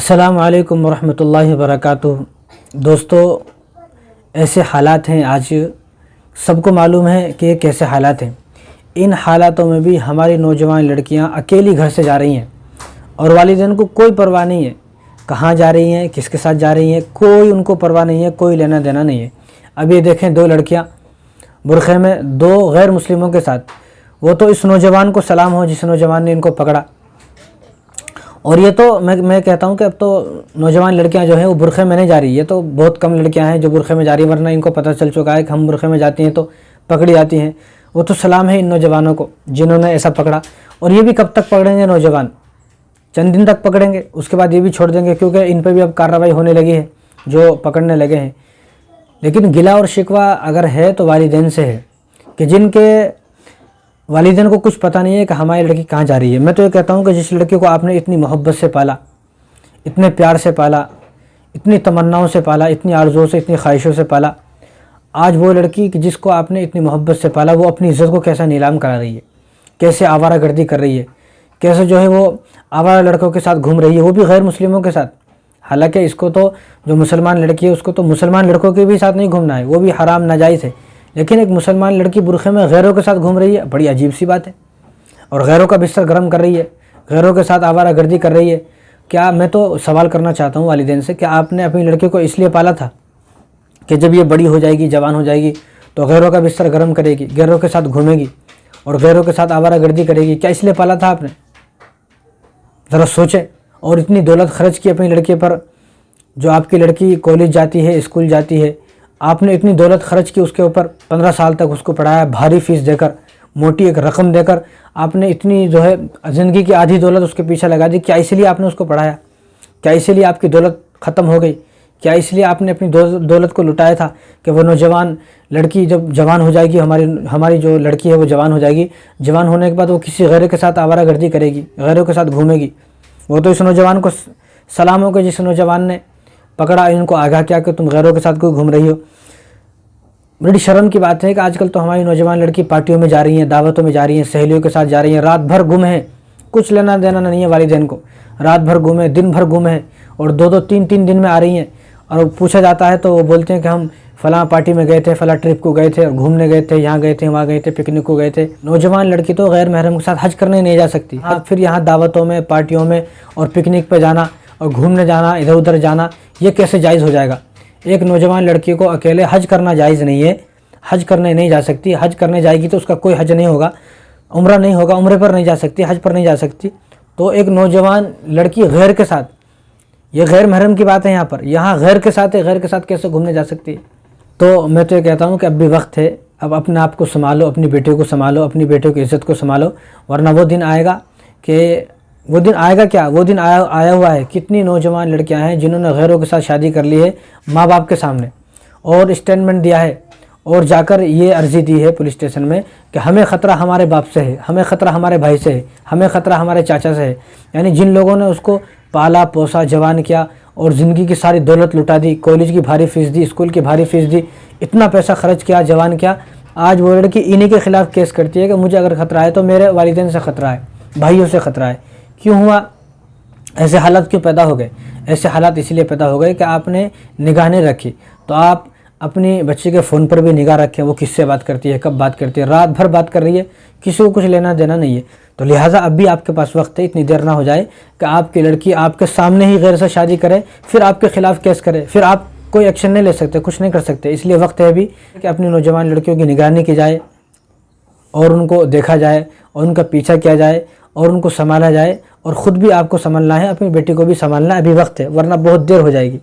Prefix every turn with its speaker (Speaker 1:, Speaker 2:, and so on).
Speaker 1: अस्सलामु अलैकुम वरहमतुल्लाहि वबरकातुहू। दोस्तों, ऐसे हालात हैं आज, सबको मालूम है कि ये कैसे हालात हैं। इन हालातों में भी हमारी नौजवान लड़कियां अकेली घर से जा रही हैं और वालिदैन को कोई परवाह नहीं है कहाँ जा रही हैं, किसके साथ जा रही हैं, कोई उनको परवाह नहीं है, कोई लेना देना नहीं है। अब ये देखें, दो लड़कियां बुरखे में दो गैर मुस्लिमों के साथ, वो तो इस नौजवान को सलाम हो जिस नौजवान ने इनको पकड़ा। और ये तो मैं कहता हूँ कि अब तो नौजवान लड़कियां जो हैं वो बुरखे में नहीं जा रही है, तो बहुत कम लड़कियां हैं जो बुरखे में जा रही हैं, वरना इनको पता चल चुका है कि हम बुरखे में जाती हैं तो पकड़ी जाती हैं। वो तो सलाम है इन नौजवानों को जिन्होंने ऐसा पकड़ा। और ये भी कब तक पकड़ेंगे नौजवान? चंद दिन तक पकड़ेंगे, उसके बाद ये भी छोड़ देंगे, क्योंकि इन पर भी अब कार्रवाई होने लगी है जो पकड़ने लगे हैं। लेकिन गिला और शिकवा अगर है तो वालिदैन से है कि जिनके वालिदैन को कुछ पता नहीं है कि हमारी लड़की कहाँ जा रही है। मैं तो ये कहता हूँ कि जिस लड़की को आपने इतनी मोहब्बत से पाला, इतने प्यार से पाला, इतनी तमन्नाओं से पाला, इतनी आरज़ुओं से, इतनी ख्वाहिशों से पाला, आज वो लड़की कि जिसको आपने इतनी मोहब्बत से पाला वो अपनी इज़्ज़त को कैसा नीलाम करा रही है, कैसे आवारागर्दी कर रही है, कैसे जो है वो आवारा लड़कों के साथ घूम रही है, वो भी गैर मुस्लिमों के साथ। हालांकि इसको तो जो मुसलमान लड़की है उसको तो मुसलमान लड़कों के भी साथ नहीं घूमना है, वो भी हराम नाजायज़ है। लेकिन एक मुसलमान लड़की बुरखे में गैरों के साथ घूम रही है, बड़ी अजीब सी बात है। और गैरों का बिस्तर गर्म कर रही है, गैरों के साथ आवारागर्दी कर रही है। क्या, मैं तो सवाल करना चाहता हूँ वालिदैन से, क्या आपने अपनी लड़की को इसलिए पाला था कि जब ये बड़ी हो जाएगी, जवान हो जाएगी तो गैरों का बिस्तर गर्म करेगी, गैरों के साथ घूमेगी और गैरों के साथ आवारागर्दी करेगी? क्या इसलिए पाला था आपने? ज़रा सोचें। और इतनी दौलत खर्च की अपनी लड़की पर, जो आपकी लड़की कॉलेज जाती है, स्कूल जाती है, आपने इतनी दौलत खर्च की उसके ऊपर, 15 साल तक उसको पढ़ाया, भारी फीस देकर, मोटी एक रकम देकर आपने इतनी जो है ज़िंदगी की आधी दौलत उसके पीछे लगा दी। क्या इसलिए आपने उसको पढ़ाया? क्या इसलिए आपकी दौलत ख़त्म हो गई? क्या इसलिए आपने अपनी दौलत को लुटाया था कि वो नौजवान लड़की जब जवान हो जाएगी, हमारी जो लड़की है वो जवान हो जाएगी, जवान होने के बाद वो किसी गैर के साथ आवारागर्दी करेगी, गैरों के साथ घूमेगी? वो तो इस नौजवान को सलाम हो के जिस नौजवान ने पकड़ा, इनको आगाह किया कि तुम गैरों के साथ क्यों घूम रही हो। बड़ी शर्म की बात है कि आजकल तो हमारी नौजवान लड़की पार्टियों में जा रही हैं, दावतों में जा रही हैं, सहेलियों के साथ जा रही हैं, रात भर गुम है, कुछ लेना देना नहीं है वालिदैन को, रात भर गुम है, दिन भर गुम है और दो तीन दिन में आ रही हैं। और पूछा जाता है तो वो बोलते हैं कि हम फ़लाँ पार्टी में गए थे, फ़लाँ ट्रिप को गए थे, और घूमने गए थे, यहाँ गए थे, वहाँ गए थे, पिकनिक को गए थे। नौजवान लड़की तो गैर महरम के साथ हज करने नहीं जा सकती। हाँ, फिर यहाँ दावतों में, पार्टियों में और पिकनिक पे जाना और घूमने जाना, इधर उधर जाना, ये कैसे जायज़ हो जाएगा? एक नौजवान लड़की को अकेले हज करना जायज़ नहीं है, हज करने नहीं जा सकती। हज करने जाएगी तो उसका कोई हज नहीं होगा, उम्रा नहीं होगा, उम्रे पर नहीं जा सकती, हज पर नहीं जा सकती। तो एक नौजवान लड़की गैर के साथ, ये गैर महरम की बात है यहाँ पर, यहाँ गैर के साथ है, गैर के साथ कैसे घूमने जा सकती है? तो मैं तो ये कहता हूँ कि अब भी वक्त है, अब अपने आप को संभालो, अपनी बेटी को संभालो, अपनी बेटियों की इज़्ज़त को संभालो, वरना वो दिन आएगा कि वो दिन आएगा क्या, वो दिन आया हुआ है। कितनी नौजवान लड़कियां हैं जिन्होंने गैरों के साथ शादी कर ली है माँ बाप के सामने, और स्टेटमेंट दिया है और जाकर ये अर्ज़ी दी है पुलिस स्टेशन में कि हमें ख़तरा हमारे बाप से है, हमें ख़तरा हमारे भाई से है, हमें ख़तरा हमारे चाचा से है। यानी जिन लोगों ने उसको पाला पोसा, जवान किया और ज़िंदगी की सारी दौलत लुटा दी, कॉलेज की भारी फीस दी, स्कूल की भारी फीस दी, इतना पैसा खर्च किया, जवान किया, आज वो लड़की इन्हीं के ख़िलाफ़ केस करती है कि मुझे अगर ख़तरा है तो मेरे वालिदैन से ख़तरा है, भाइयों से ख़तरा है। क्यों हुआ? ऐसे हालात क्यों पैदा हो गए? ऐसे हालात इसलिए पैदा हो गए कि आपने निगाह नहीं रखी। तो आप अपनी बच्ची के फ़ोन पर भी निगाह रखें, वो किससे बात करती है, कब बात करती है, रात भर बात कर रही है, किसी को कुछ लेना देना नहीं है। तो लिहाजा अब भी आपके पास वक्त है, इतनी देर ना हो जाए कि आपकी लड़की आपके सामने ही गैर से शादी करे, फिर आपके ख़िलाफ़ केस करे, फिर आप कोई एक्शन नहीं ले सकते, कुछ नहीं कर सकते। इसलिए वक्त है अभी कि अपनी नौजवान लड़कियों की निगरानी की जाए और उनको देखा जाए और उनका पीछा किया जाए और उनको संभाला जाए। और ख़ुद भी आपको संभालना है, अपनी बेटी को भी संभालना है, अभी वक्त है, वरना बहुत देर हो जाएगी।